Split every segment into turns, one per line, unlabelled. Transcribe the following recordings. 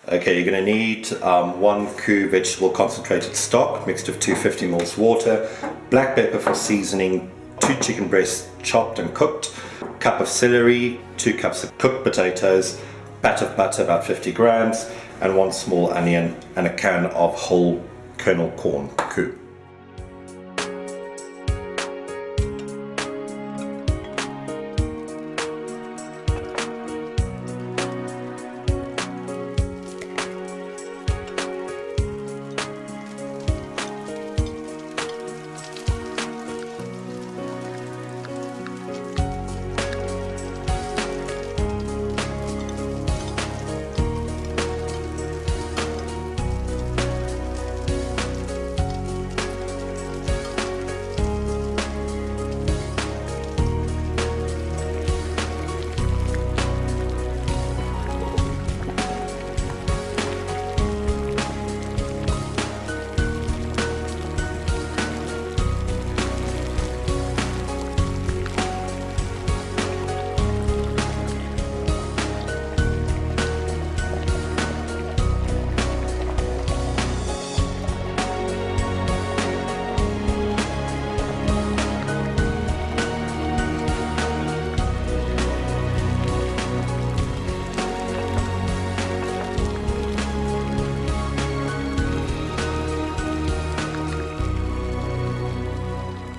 Okay, you're going to need 1 coup vegetable concentrated stock mixed with 250 ml water, black pepper for seasoning, 2 chicken breasts chopped and cooked, cup of celery, 2 cups of cooked potatoes, pat of butter about 50 grams, and 1 small onion, and a can of whole kernel corn coup.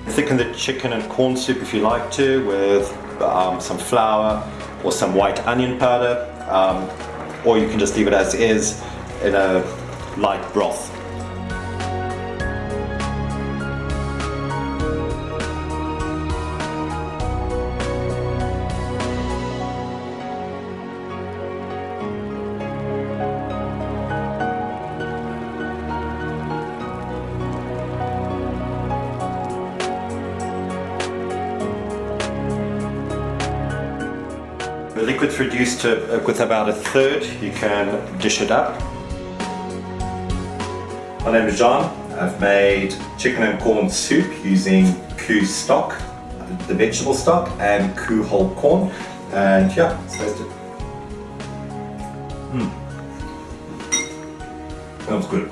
Thicken the chicken and corn soup if you like to with some flour or some white onion powder, or you can just leave it as is in a light broth. The liquid's reduced to with about 1/3. You can dish it up. My name is Juan. I've made chicken and corn soup using coup stock, the vegetable stock, and coup whole corn. And yeah, it's tasted. Sounds good.